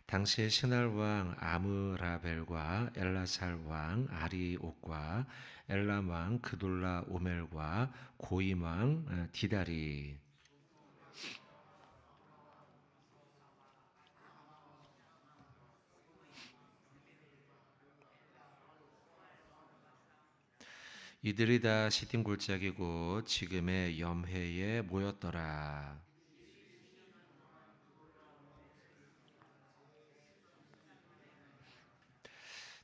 당시에 신할 왕 아므라벨과 엘라살 왕 아리옥과 엘람 왕 그돌라 오멜과 고임 왕 디다리. 이들이 다 시딤 골짜기고 지금의 염회에 모였더라.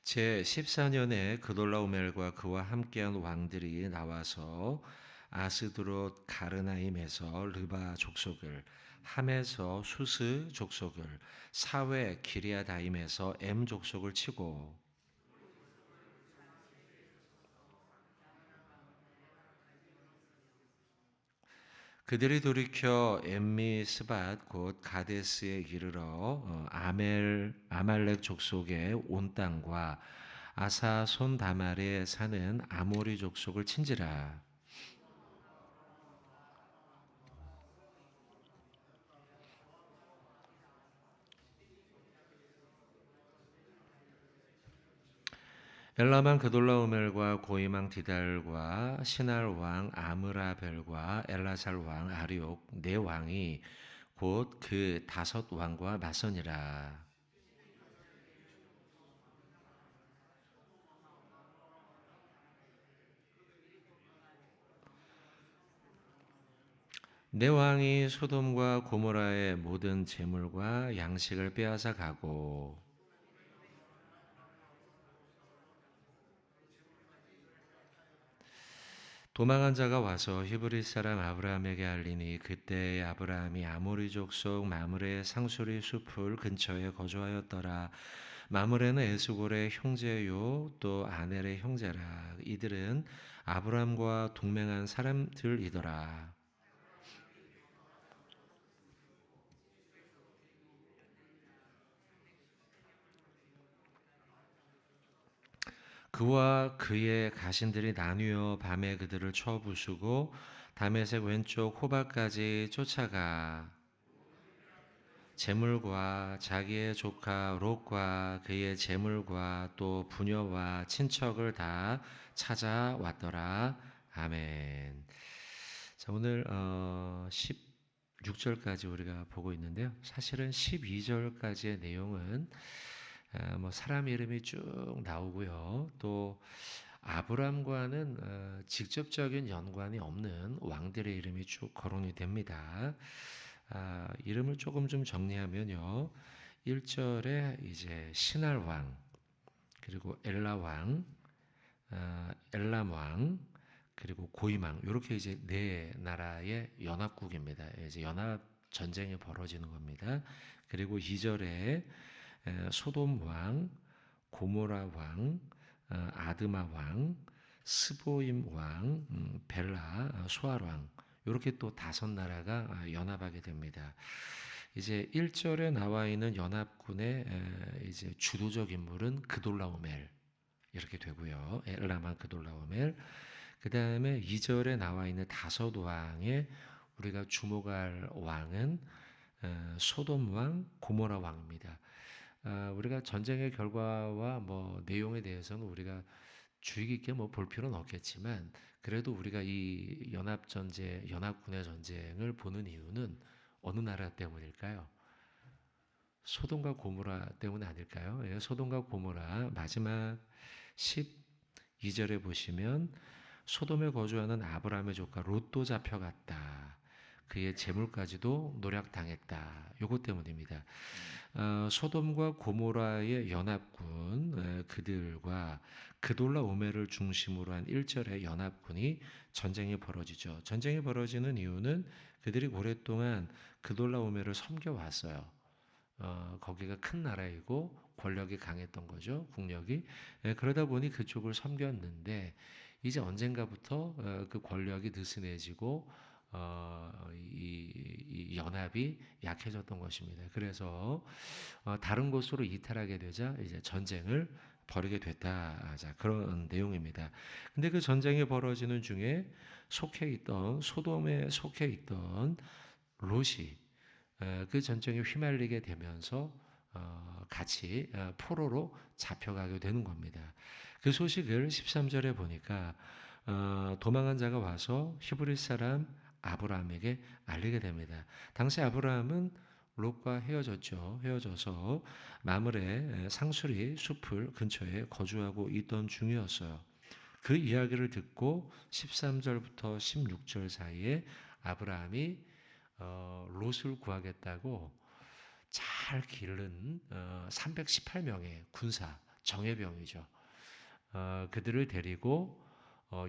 제 14년에 그돌라오멜과 그와 함께한 왕들이 나와서 아스드롯 가르나임에서 르바 족속을, 함에서 수스 족속을, 사웨 기리아다임에서 엠 족속을 치고, 그들이 돌이켜 엠미 스밧 곧 가데스에 이르러 아말렉 족속의 온 땅과 아사손 다말에 사는 아모리 족속을 친지라. 엘라만 그돌라오멜과 고이망 디달과 신할 왕 아므라벨과 엘라살 왕 아리옥 네 왕이 곧 그 다섯 왕과 맞서니라. 네 왕이 소돔과 고모라의 모든 재물과 양식을 빼앗아 가고, 도망한 자가 와서 히브리 사람 아브라함에게 알리니, 그때 아브라함이 아모리 족속 마므레 상수리 숲을 근처에 거주하였더라. 마므레는 에스골의 형제요 또 아넬의 형제라. 이들은 아브라함과 동맹한 사람들이더라. 그와 그의 가신들이 나뉘어 밤에 그들을 쳐 부수고 다메섹 왼쪽 호박까지 쫓아가 재물과 자기의 조카 롯과 그의 재물과 또 부녀와 친척을 다 찾아왔더라. 아멘. 자, 오늘 16절까지 우리가 보고 있는데요. 사실은 12절까지의 내용은 뭐 사람 이름이 쭉 나오고요. 또 아브람과는 직접적인 연관이 없는 왕들의 이름이 쭉 거론이 됩니다. 이름을 조금 좀 정리하면요. 1절에 이제 신할 왕, 그리고 엘라 왕, 엘람 왕, 그리고 고임왕, 이렇게 이제 네 나라의 연합국입니다. 이제 연합 전쟁이 벌어지는 겁니다. 그리고 2절에 소돔 왕, 고모라 왕, 아드마 왕, 스보임 왕, 벨라, 소알 왕, 이렇게 또 다섯 나라가 연합하게 됩니다. 이제 1절에 나와 있는 연합군의 이제 주도적 인물은 그돌라오멜 이렇게 되고요. 엘라만 그돌라오멜. 그 다음에 2절에 나와 있는 다섯 왕의 우리가 주목할 왕은 소돔 왕, 고모라 왕입니다. 우리가 전쟁의 결과와 뭐 내용에 대해서는 우리가 주의 깊게 뭐 볼 필요는 없겠지만, 그래도 우리가 이 연합군의 전쟁을 보는 이유는 어느 나라 때문일까요? 소돔과 고모라 때문 아닐까요? 예, 소돔과 고모라 마지막 12절에 보시면 소돔에 거주하는 아브라함의 조카 롯도 잡혀갔다. 그의 재물까지도 노략당했다. 요것 때문입니다. 소돔과 고모라의 연합군 그들과 그돌라 오멜을 중심으로 한 1절의 연합군이 전쟁이 벌어지죠. 전쟁이 벌어지는 이유는 그들이 오랫동안 그돌라 오멜을 섬겨왔어요. 거기가 큰 나라이고 권력이 강했던 거죠. 국력이. 그러다 보니 그쪽을 섬겼는데 이제 언젠가부터 그 권력이 느슨해지고 이 연합이 약해졌던 것입니다. 그래서 다른 곳으로 이탈하게 되자 이제 전쟁을 벌이게 됐다. 자, 그런 내용입니다. 근데 그 전쟁이 벌어지는 중에 소돔에 속해 있던 롯이 그 전쟁에 휘말리게 되면서 같이 포로로 잡혀가게 되는 겁니다. 그 소식을 13절에 보니까 도망한 자가 와서 히브리 사람 아브라함에게 알리게 됩니다. 당시 아브라함은 롯과 헤어졌죠. 헤어져서 마므레 상수리 숲을 근처에 거주하고 있던 중이었어요. 그 이야기를 듣고 13절부터 16절 사이에 아브라함이 롯을 구하겠다고 잘 기른 318명의 군사 정예병이죠. 그들을 데리고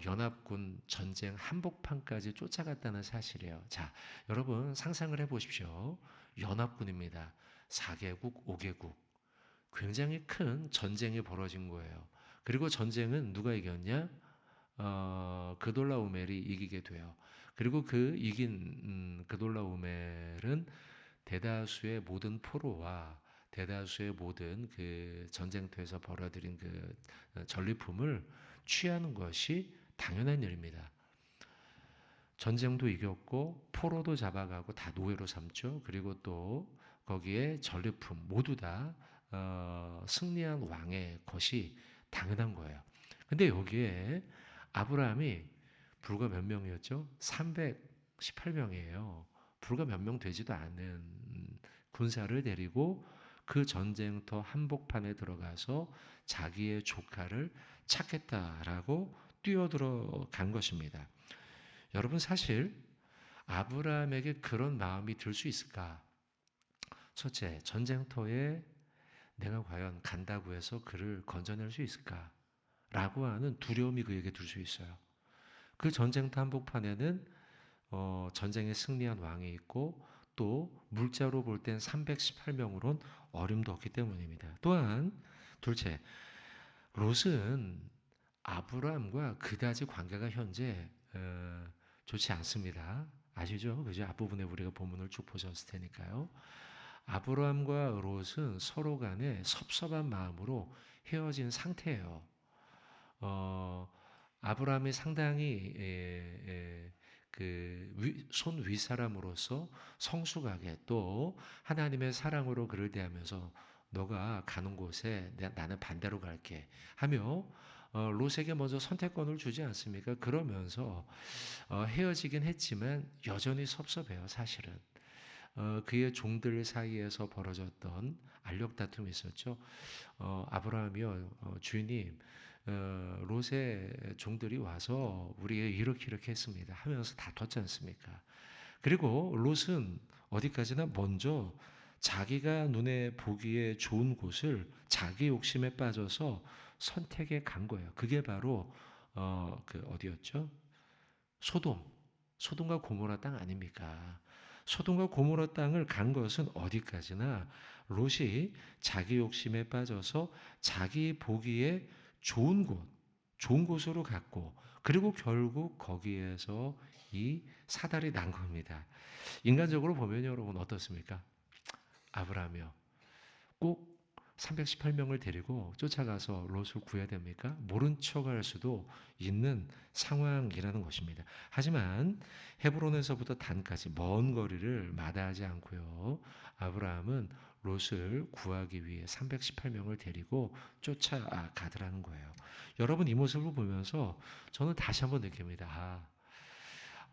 연합군 전쟁 한복판까지 쫓아갔다는 사실이에요. 자, 여러분 상상을 해보십시오. 연합군입니다. 4개국, 5개국. 굉장히 큰 전쟁이 벌어진 거예요. 그리고 전쟁은 누가 이겼냐? 그돌라오멜이 이기게 돼요. 그리고 그 이긴 그돌라오멜은 대다수의 모든 포로와 대다수의 모든 그 전쟁터에서 벌어들인 그 전리품을 취하는 것이 당연한 일입니다. 전쟁도 이겼고 포로도 잡아가고 다 노예로 삼죠. 그리고 또 거기에 전리품 모두 다 승리한 왕의 것이 당연한 거예요. 근데 여기에 아브라함이 불과 몇 명이었죠? 318명이에요. 불과 몇 명 되지도 않은 군사를 데리고 그 전쟁터 한복판에 들어가서 자기의 조카를 찾겠다라고 뛰어들어간 것입니다. 여러분 사실 아브라함에게 그런 마음이 들 수 있을까? 첫째, 전쟁터에 내가 과연 간다고 해서 그를 건져낼 수 있을까? 라고 하는 두려움이 그에게 들 수 있어요. 그 전쟁터 한복판에는 전쟁에 승리한 왕이 있고 또 물자로 볼 땐 318명으론 어림도 없기 때문입니다. 또한 둘째, 롯은 아브라함과 그다지 관계가 현재 좋지 않습니다. 아시죠? 그죠? 앞부분에 우리가 본문을 쭉 보셨을 테니까요. 아브라함과 롯은 서로 간에 섭섭한 마음으로 헤어진 상태예요. 아브라함이 상당히 손 윗사람으로서 성숙하게 또 하나님의 사랑으로 그를 대하면서 너가 가는 곳에 나는 반대로 갈게 하며 롯에게 먼저 선택권을 주지 않습니까? 그러면서 헤어지긴 했지만 여전히 섭섭해요, 사실은. 그의 종들 사이에서 벌어졌던 알력 다툼이 있었죠. 아브라함이요, 주인님, 롯의 종들이 와서 우리 이렇게 했습니다 하면서 다퉜지 않습니까? 그리고 롯은 어디까지나 먼저 자기가 눈에 보기에 좋은 곳을 자기 욕심에 빠져서 선택해 간 거예요. 그게 바로 어디였죠? 소돔과 고모라 땅 아닙니까? 소돔과 고모라 땅을 간 것은 어디까지나 롯이 자기 욕심에 빠져서 자기 보기에 좋은 곳으로 갔고, 그리고 결국 거기에서 이 사달이 난 겁니다. 인간적으로 보면 여러분 어떻습니까? 아브라함이요. 꼭 318명을 데리고 쫓아가서 롯을 구해야 됩니까? 모른 척할 수도 있는 상황이라는 것입니다. 하지만 헤브론에서부터 단까지 먼 거리를 마다하지 않고요. 아브라함은 롯을 구하기 위해 318명을 데리고 쫓아가더라는 거예요. 여러분 이 모습을 보면서 저는 다시 한번 느낍니다.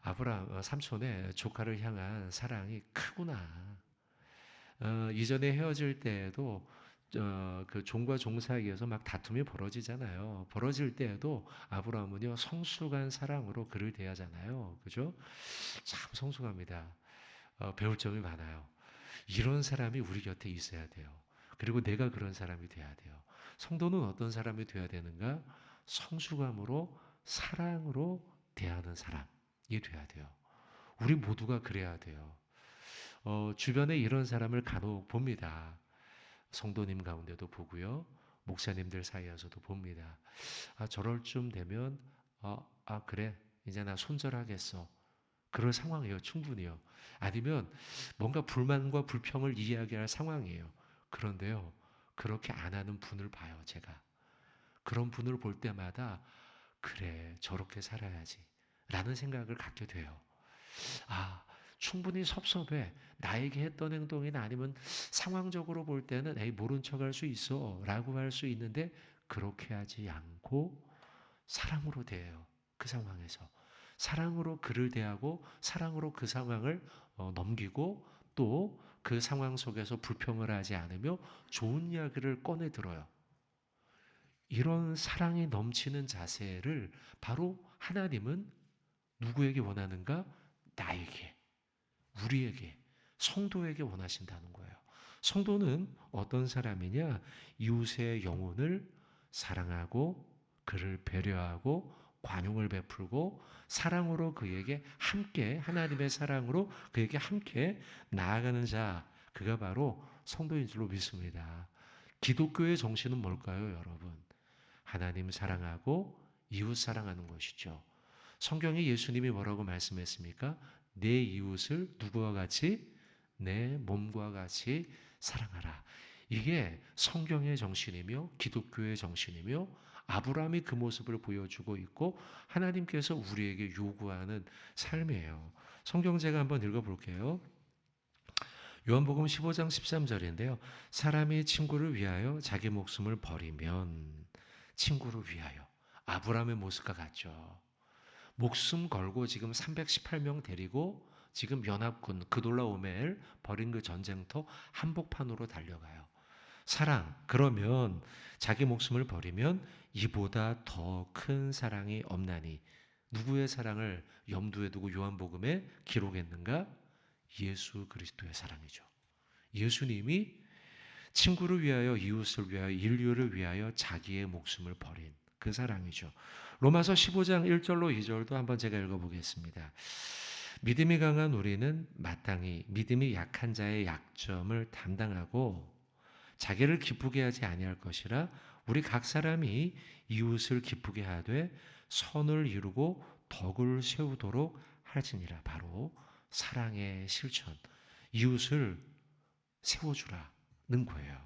아브라함 삼촌의 조카를 향한 사랑이 크구나. 이전에 헤어질 때에도 그 종과 종 사이에서 막 다툼이 벌어지잖아요. 벌어질 때에도 아브라함은요 성숙한 사랑으로 그를 대하잖아요. 그죠? 참 성숙합니다. 배울 점이 많아요. 이런 사람이 우리 곁에 있어야 돼요. 그리고 내가 그런 사람이 돼야 돼요. 성도는 어떤 사람이 돼야 되는가? 성숙함으로 사랑으로 대하는 사람이 돼야 돼요. 우리 모두가 그래야 돼요. 주변에 이런 사람을 간혹 봅니다. 성도님 가운데도 보고요. 목사님들 사이에서도 봅니다. 저럴 쯤 되면 그래 이제 나 손절하겠어. 그런 상황이에요. 충분히요. 아니면 뭔가 불만과 불평을 이야기할 상황이에요. 그런데요. 그렇게 안 하는 분을 봐요. 제가. 그런 분을 볼 때마다 그래 저렇게 살아야지 라는 생각을 갖게 돼요. 충분히 섭섭해. 나에게 했던 행동이나 아니면 상황적으로 볼 때는 에이 모른 척할 수 있어 라고 할 수 있는데 그렇게 하지 않고 사랑으로 대해요. 그 상황에서. 사랑으로 그를 대하고 사랑으로 그 상황을 넘기고 또 그 상황 속에서 불평을 하지 않으며 좋은 이야기를 꺼내 들어요. 이런 사랑이 넘치는 자세를 바로 하나님은 누구에게 원하는가? 나에게, 우리에게, 성도에게 원하신다는 거예요. 성도는 어떤 사람이냐? 이웃의 영혼을 사랑하고 그를 배려하고 관용을 베풀고 사랑으로 그에게 함께 하나님의 사랑으로 그에게 함께 나아가는 자 그가 바로 성도인 줄로 믿습니다. 기독교의 정신은 뭘까요, 여러분? 하나님 사랑하고 이웃 사랑하는 것이죠. 성경에 예수님이 뭐라고 말씀했습니까? 내 이웃을 누구와 같이? 내 몸과 같이 사랑하라. 이게 성경의 정신이며 기독교의 정신이며 아브라함이 그 모습을 보여주고 있고 하나님께서 우리에게 요구하는 삶이에요. 성경 제가 한번 읽어볼게요. 요한복음 15장 13절인데요. 사람이 친구를 위하여 자기 목숨을 버리면 친구를 위하여 아브라함의 모습과 같죠. 목숨 걸고 지금 318명 데리고 지금 연합군 그돌라오멜 버린 그 전쟁터 한복판으로 달려가요. 사랑 그러면 자기 목숨을 버리면 이보다 더 큰 사랑이 없나니 누구의 사랑을 염두에 두고 요한복음에 기록했는가? 예수 그리스도의 사랑이죠. 예수님이 친구를 위하여 이웃을 위하여 인류를 위하여 자기의 목숨을 버린 그 사랑이죠. 로마서 15장 1절로 2절도 한번 제가 읽어보겠습니다. 믿음이 강한 우리는 마땅히 믿음이 약한 자의 약점을 담당하고 자기를 기쁘게 하지 아니할 것이라 우리 각 사람이 이웃을 기쁘게 하되 선을 이루고 덕을 세우도록 할지니라. 바로 사랑의 실천, 이웃을 세워주라는 거예요.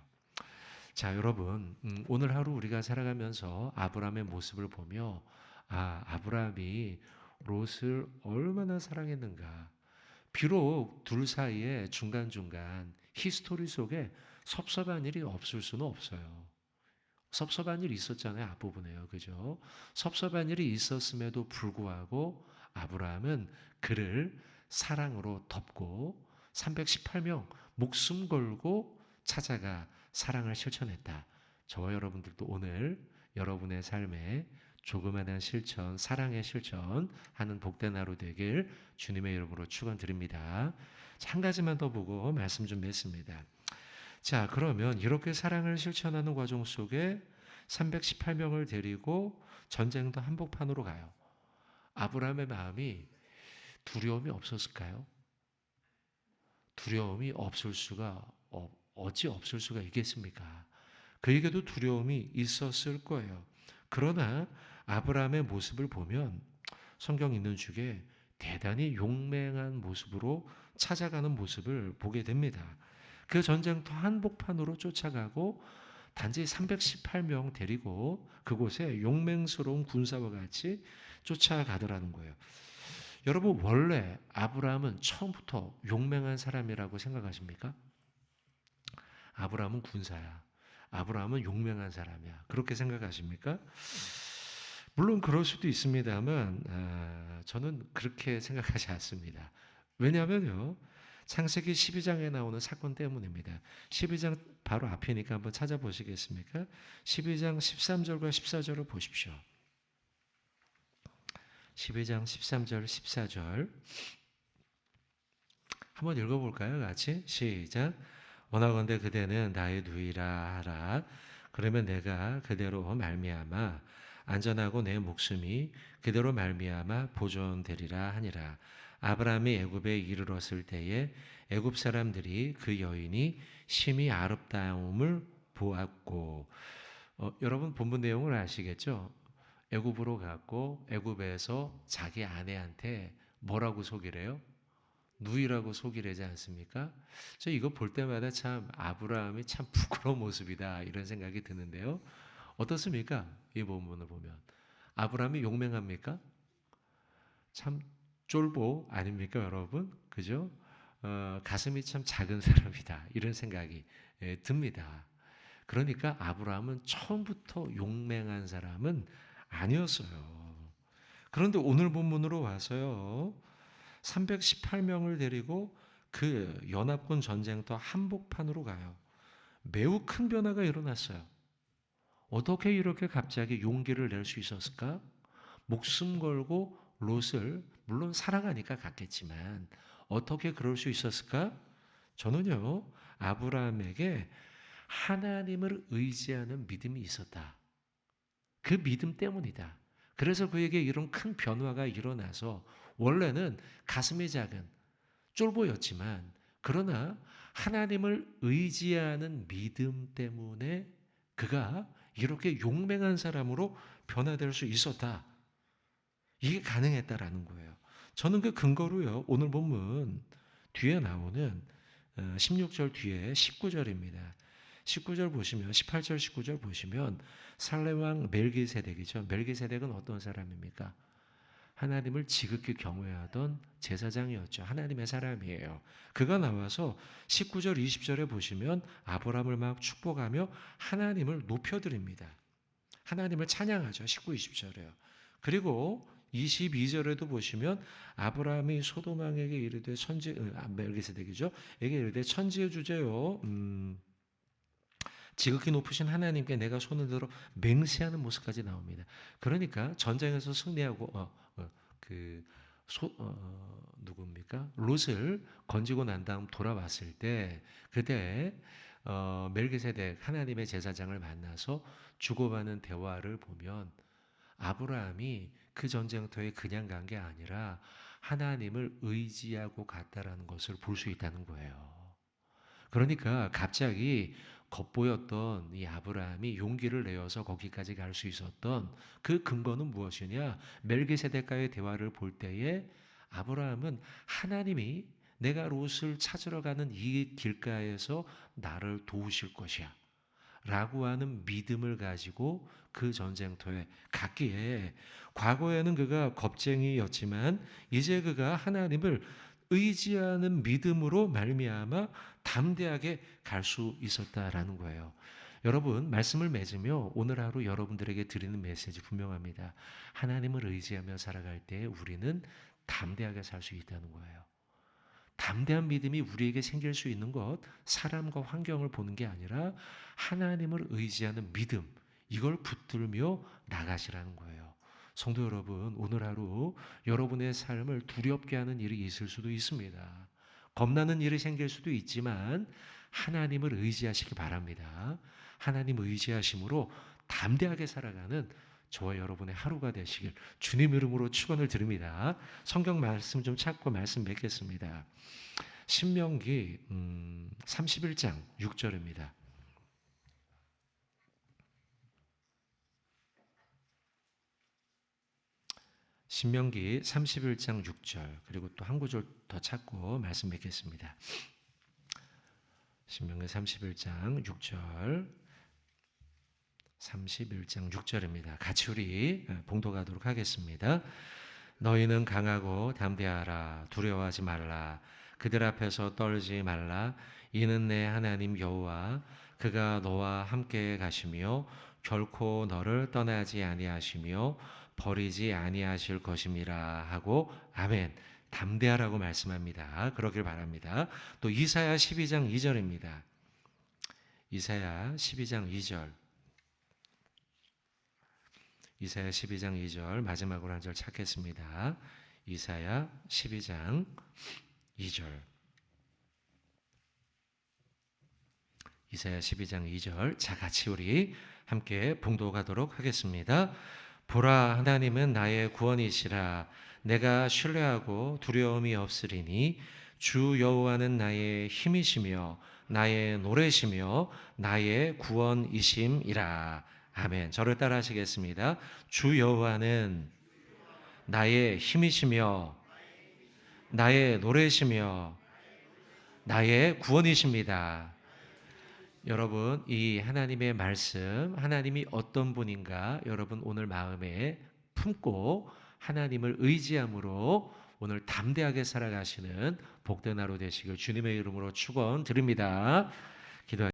자, 여러분, 오늘 하루 우리가 살아가면서 아브라함의 모습을 보며 아브라함이 롯을 얼마나 사랑했는가. 비록 둘 사이에 중간중간 히스토리 속에 섭섭한 일이 없을 수는 없어요. 섭섭한 일이 있었잖아요. 앞부분에요. 그죠? 섭섭한 일이 있었음에도 불구하고 아브라함은 그를 사랑으로 덮고 318명 목숨 걸고 찾아가 사랑을 실천했다. 저와 여러분들도 오늘 여러분의 삶에 조그마한 실천, 사랑의 실천 하는 복된 하루 되길 주님의 이름으로 축원드립니다. 한 가지만 더 보고 말씀 좀 맺습니다. 자, 그러면 이렇게 사랑을 실천하는 과정 속에 318명을 데리고 전쟁터 한복판으로 가요. 아브라함의 마음이 두려움이 없었을까요? 두려움이 없을 수가 어찌 없을 수가 있겠습니까? 그에게도 두려움이 있었을 거예요. 그러나 아브라함의 모습을 보면 성경 있는 중에 대단히 용맹한 모습으로 찾아가는 모습을 보게 됩니다. 그 전쟁터 한복판으로 쫓아가고 단지 318명 데리고 그곳에 용맹스러운 군사와 같이 쫓아가더라는 거예요. 여러분 원래 아브라함은 처음부터 용맹한 사람이라고 생각하십니까? 아브라함은 군사야. 아브라함은 용맹한 사람이야. 그렇게 생각하십니까? 물론 그럴 수도 있습니다만 저는 그렇게 생각하지 않습니다. 왜냐하면요. 창세기 12장에 나오는 사건 때문입니다. 12장 바로 앞이니까 한번 찾아보시겠습니까? 12장 13절과 14절을 보십시오. 12장 13절 14절 한번 읽어볼까요? 같이 시작. 원하건대 그대는 나의 누이라 하라. 그러면 내가 그대로 말미암아 안전하고 내 목숨이 그대로 말미암아 보존되리라 하니라. 아브라함이 애굽에 이르렀을 때에 애굽 사람들이 그 여인이 심히 아름다움을 보았고 여러분 본문 내용을 아시겠죠? 애굽으로 갔고 애굽에서 자기 아내한테 뭐라고 소개해요? 누이라고 소개하지 않습니까? 저 이거 볼 때마다 참 아브라함이 참 부끄러운 모습이다 이런 생각이 드는데요. 어떻습니까? 이 본문을 보면 아브라함이 용맹합니까? 참 쫄보 아닙니까, 여러분? 그죠? 가슴이 참 작은 사람이다 이런 생각이 듭니다. 그러니까 아브라함은 처음부터 용맹한 사람은 아니었어요. 그런데 오늘 본문으로 와서요, 318명을 데리고 그 연합군 전쟁터 한복판으로 가요. 매우 큰 변화가 일어났어요. 어떻게 이렇게 갑자기 용기를 낼 수 있었을까? 목숨 걸고 롯을 물론 사랑하니까 갔겠지만 어떻게 그럴 수 있었을까? 저는요, 아브라함에게 하나님을 의지하는 믿음이 있었다. 그 믿음 때문이다. 그래서 그에게 이런 큰 변화가 일어나서 원래는 가슴이 작은 쫄보였지만 그러나 하나님을 의지하는 믿음 때문에 그가 이렇게 용맹한 사람으로 변화될 수 있었다. 이게 가능했다라는 거예요. 저는 그 근거로요, 오늘 본문 뒤에 나오는 16절 뒤에 19절입니다. 19절 보시면 18절 19절 보시면 살렘왕 멜기세덱이죠. 멜기세덱은 어떤 사람입니까? 하나님을 지극히 경외하던 제사장이었죠. 하나님의 사람이에요. 그가 나와서 19절 20절에 보시면 아브라함을 막 축복하며 하나님을 높여드립니다. 하나님을 찬양하죠. 19, 20절에요. 그리고 22절에도 보시면 아브라함이 소돔왕에게 이르되 멜기세덱이죠. 에게 이르되 천지의 주제요. 지극히 높으신 하나님께 내가 손을 들어 맹세하는 모습까지 나옵니다. 그러니까 전쟁에서 승리하고 누굽니까? 롯을 건지고 난 다음 돌아왔을 때 그때 멜기세덱 하나님의 제사장을 만나서 주고받는 대화를 보면 아브라함이 그 전쟁터에 그냥 간 게 아니라 하나님을 의지하고 갔다라는 것을 볼 수 있다는 거예요. 그러니까 갑자기 겉보였던 이 아브라함이 용기를 내어서 거기까지 갈 수 있었던 그 근거는 무엇이냐? 멜기세덱과의 대화를 볼 때에 아브라함은 하나님이 내가 롯을 찾으러 가는 이 길가에서 나를 도우실 것이야 라고 하는 믿음을 가지고 그 전쟁터에 갔기에 과거에는 그가 겁쟁이였지만 이제 그가 하나님을 의지하는 믿음으로 말미암아 담대하게 갈 수 있었다라는 거예요. 여러분 말씀을 맺으며 오늘 하루 여러분들에게 드리는 메시지 분명합니다. 하나님을 의지하며 살아갈 때 우리는 담대하게 살 수 있다는 거예요. 담대한 믿음이 우리에게 생길 수 있는 것, 사람과 환경을 보는 게 아니라 하나님을 의지하는 믿음, 이걸 붙들며 나가시라는 거예요. 성도 여러분, 오늘 하루 여러분의 삶을 두렵게 하는 일이 있을 수도 있습니다. 겁나는 일이 생길 수도 있지만 하나님을 의지하시기 바랍니다. 하나님 의지하심으로 담대하게 살아가는 저와 여러분의 하루가 되시길 주님 이름으로 축원을 드립니다. 성경 말씀 좀 찾고 말씀 맺겠습니다. 신명기 31장 6절입니다. 신명기 31장 6절 그리고 또 한 구절 더 찾고 말씀 맺겠습니다. 신명기 31장 6절 31장 6절입니다. 같이 우리 봉독하도록 하겠습니다. 너희는 강하고 담대하라. 두려워하지 말라. 그들 앞에서 떨지 말라. 이는 내 하나님 여호와 그가 너와 함께 가시며 결코 너를 떠나지 아니하시며 버리지 아니하실 것임이라 하고 아멘. 담대하라고 말씀합니다. 그러길 바랍니다. 또 이사야 12장 2절입니다. 이사야 12장 2절 이사야 12장 2절 마지막으로 한 절 찾겠습니다. 이사야 12장 2절 이사야 12장 2절 자 같이 우리 함께 봉독하도록 하겠습니다. 보라 하나님은 나의 구원이시라 내가 신뢰하고 두려움이 없으리니 주 여호와는 나의 힘이시며 나의 노래시며 나의 구원이심이라. 아멘. 저를 따라 하시겠습니다. 주 여호와는 나의 힘이시며 나의 노래시며 나의 구원이십니다. 여러분 이 하나님의 말씀 하나님이 어떤 분인가 여러분 오늘 마음에 품고 하나님을 의지함으로 오늘 담대하게 살아가시는 복된 하루 되시길 주님의 이름으로 축원드립니다. 기도